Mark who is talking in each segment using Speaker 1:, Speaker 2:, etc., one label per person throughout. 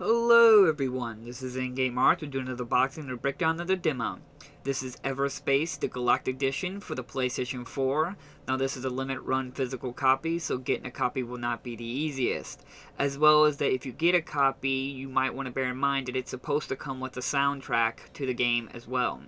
Speaker 1: Hello everyone, this is In-Game Art. We're doing another boxing and a breakdown of the demo. This is Everspace, the Galactic Edition for the PlayStation 4. Now this is a limit run physical copy, so getting a copy will not be the easiest. As well as that if you get a copy, you might want to bear in mind that it's supposed to come with a soundtrack to the game as well.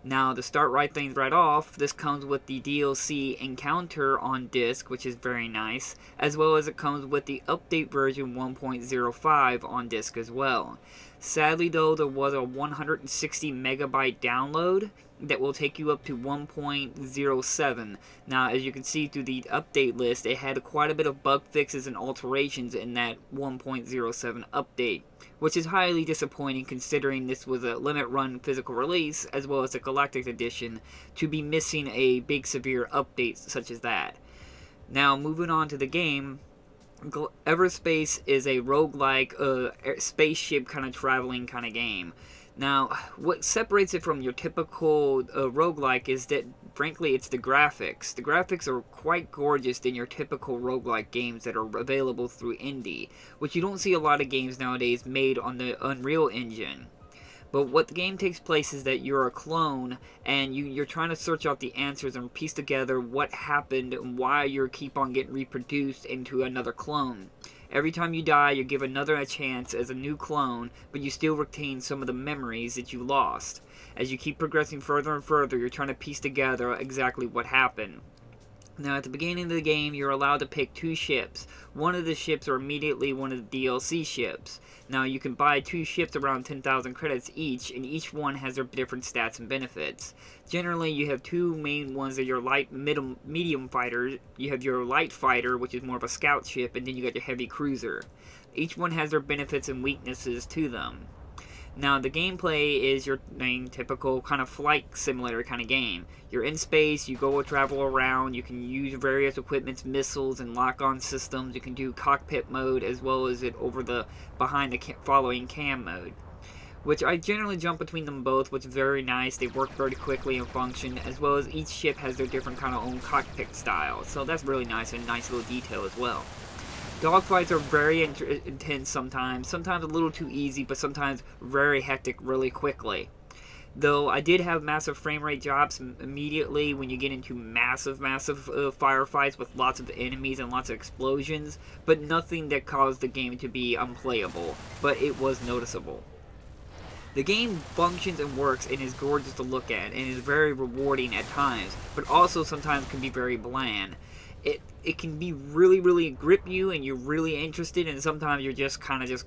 Speaker 1: Now, to start things right off, this comes with the DLC Encounter on disc, which is very nice, as well as it comes with the update version 1.05 on disc as well. Sadly though, there was a 160 megabyte download that will take you up to 1.07. Now, as you can see through the update list, it had quite a bit of bug fixes and alterations in that 1.07 update, which is highly disappointing considering this was a limit run physical release as well as a Galactic edition to be missing a big severe update such as that. Now, moving on to the game, Everspace is a roguelike spaceship kind of traveling kind of game. Now, what separates it from your typical roguelike is that, frankly, it's the graphics. The graphics are quite gorgeous than your typical roguelike games that are available through indie, which you don't see a lot of games nowadays made on the Unreal Engine. But what the game takes place is that you're a clone, and you're trying to search out the answers and piece together what happened and why you keep on getting reproduced into another clone. Every time you die, you give another a chance as a new clone, but you still retain some of the memories that you lost. As you keep progressing further and further, you're trying to piece together exactly what happened. Now, at the beginning of the game, you're allowed to pick two ships. One of the ships are immediately one of the DLC ships. Now, you can buy two ships around 10,000 credits each, and each one has their different stats and benefits. Generally, you have two main ones that are your light, medium fighters. You have your light fighter, which is more of a scout ship, and then you got your heavy cruiser. Each one has their benefits and weaknesses to them. Now, the gameplay is your main typical kind of flight simulator kind of game. You're in space, you go travel around, you can use various equipments, missiles, and lock-on systems. You can do cockpit mode as well as it over the behind the following cam mode, which I generally jump between them both, which is very nice. They work very quickly and function, as well as each ship has their different kind of own cockpit style. So that's really nice and nice little detail as well. Dogfights are very intense sometimes a little too easy, but sometimes very hectic really quickly. Though I did have massive frame rate drops immediately when you get into massive firefights with lots of enemies and lots of explosions, but nothing that caused the game to be unplayable, but it was noticeable. The game functions and works and is gorgeous to look at and is very rewarding at times, but also sometimes can be very bland. It can be really grip you and you're really interested, and sometimes you're just kind of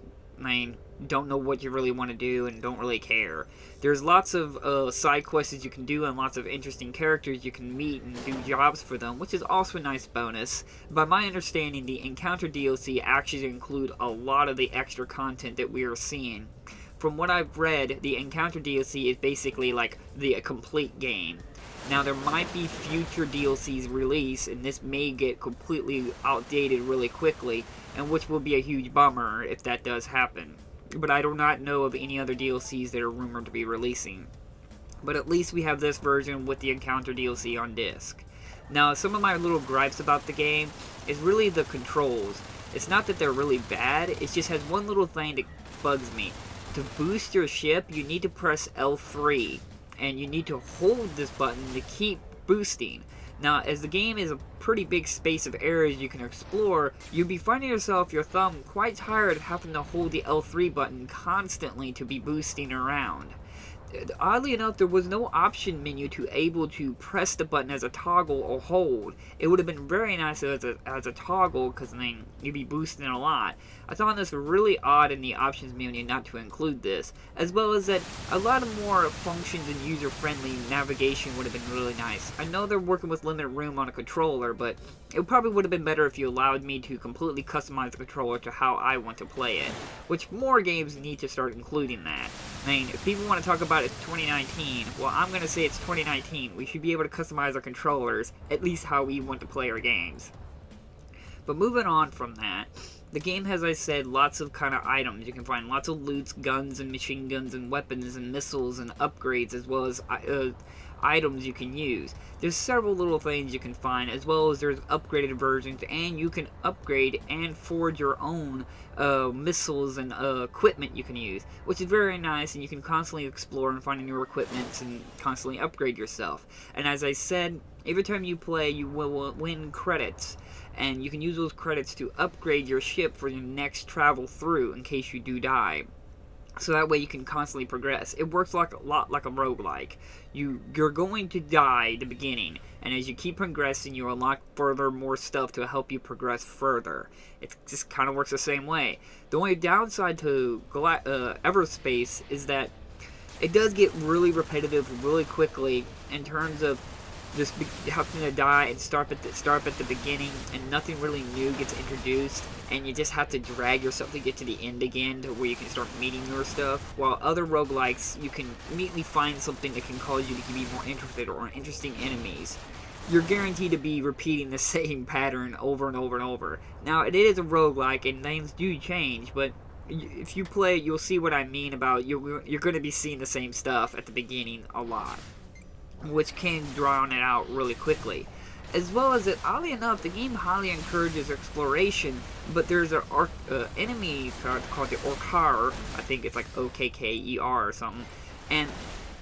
Speaker 1: don't know what you really want to do and don't really care. There's lots of side quests you can do and lots of interesting characters you can meet and do jobs for them, which is also a nice bonus. By my understanding, the Encounter DLC actually include a lot of the extra content that we are seeing. From what I've read, the Encounter DLC is basically like the complete game. Now, there might be future DLCs released, and this may get completely outdated really quickly, and which will be a huge bummer if that does happen. But I do not know of any other DLCs that are rumored to be releasing. But at least we have this version with the Encounter DLC on disc. Now, some of my little gripes about the game is really the controls. It's not that they're really bad, it just has one little thing that bugs me. To boost your ship, you need to press L3. And you need to hold this button to keep boosting. Now, as the game is a pretty big space of areas you can explore, you'll be finding yourself, your thumb, quite tired of having to hold the L3 button constantly to be boosting around. Oddly enough, there was no option menu to able to press the button as a toggle or hold. It would have been very nice as a toggle, because then you'd be boosting a lot. I found this really odd in the options menu not to include this, as well as that a lot of more functions and user-friendly navigation would have been really nice. I know they're working with limited room on a controller, but it probably would have been better if you allowed me to completely customize the controller to how I want to play it, which more games need to start including that. I mean, if people want to talk about it's 2019, well, I'm going to say it's 2019. We should be able to customize our controllers, at least how we want to play our games. But moving on from that, the game has, as I said, lots of kind of items. You can find lots of loots, guns, and machine guns, and weapons, and missiles, and upgrades, as well as items you can use. There's several little things you can find, as well as there's upgraded versions, and you can upgrade and forge your own missiles and equipment you can use, which is very nice, and you can constantly explore and find new equipments and constantly upgrade yourself. And as I said, every time you play, you will win credits, and you can use those credits to upgrade your ship for your next travel through in case you do die. So that way you can constantly progress. It works like a lot like a roguelike. You're going to die at the beginning, and as you keep progressing, you unlock more stuff to help you progress further. It just kind of works the same way. The only downside to Everspace is that it does get really repetitive really quickly in terms of just having to die and start at the beginning, and nothing really new gets introduced, and you just have to drag yourself to get to the end again, to where you can start meeting your stuff. While other roguelikes, you can immediately find something that can cause you to be more interested, or interesting enemies. You're guaranteed to be repeating the same pattern over and over and over. Now, it is a roguelike, and names do change, but if you play, you'll see what I mean about you're going to be seeing the same stuff at the beginning a lot, which can drown it out really quickly. As well as oddly enough, the game highly encourages exploration, but there's an enemy called the Orkar, I think it's like O-K-K-E-R or something, and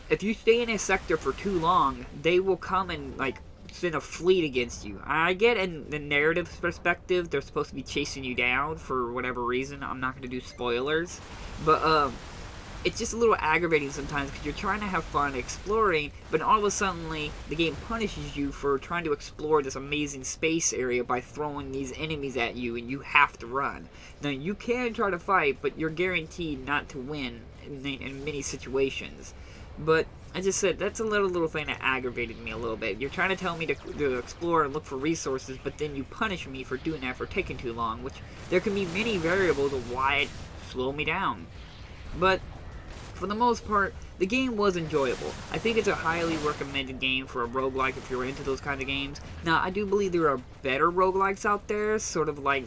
Speaker 1: if you stay in a sector for too long, they will come and like send a fleet against you. I get in the narrative perspective, they're supposed to be chasing you down for whatever reason. I'm not going to do spoilers, but it's just a little aggravating sometimes, because you're trying to have fun exploring, but all of a sudden the game punishes you for trying to explore this amazing space area by throwing these enemies at you, and you have to run. Now, you can try to fight, but you're guaranteed not to win in many situations. But I just said, that's a little thing that aggravated me a little bit. You're trying to tell me to explore and look for resources, but then you punish me for doing that, for taking too long, which there can be many variables of why it slowed me down. But for the most part, the game was enjoyable. I think it's a highly recommended game for a roguelike if you're into those kind of games. Now, I do believe there are better roguelikes out there, sort of like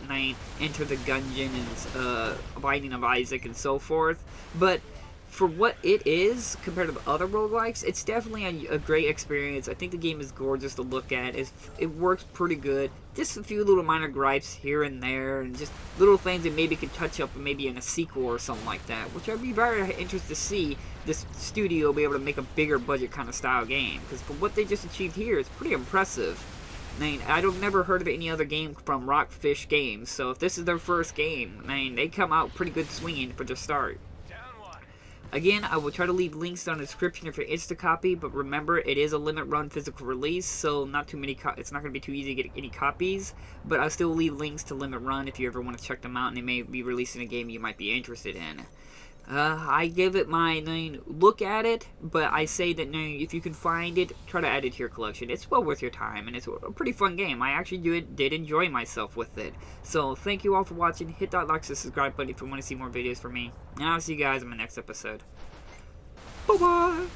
Speaker 1: Enter the Gungeon and Binding of Isaac and so forth, but for what it is, compared to other roguelikes, it's definitely a great experience. I think the game is gorgeous to look at. It works pretty good. Just a few little minor gripes here and there, and just little things that maybe could touch up maybe in a sequel or something like that, which I'd be very interested to see this studio be able to make a bigger budget kind of style game, because for what they just achieved here, it's pretty impressive. I mean, I've never heard of any other game from Rockfish Games, so if this is their first game, I mean, they come out pretty good swinging for the start. Again, I will try to leave links down in the description if you're interested to copy, but remember, it is a limit run physical release, so not too many. It's not going to be too easy to get any copies, but I'll still leave links to limit run if you ever want to check them out, and they may be releasing a game you might be interested in. I give it my look at it, but I say that if you can find it, try to add it to your collection. It's well worth your time, and it's a pretty fun game. I actually did enjoy myself with it. So thank you all for watching. Hit that like and subscribe button if you want to see more videos from me, and I'll see you guys in my next episode. Bye bye.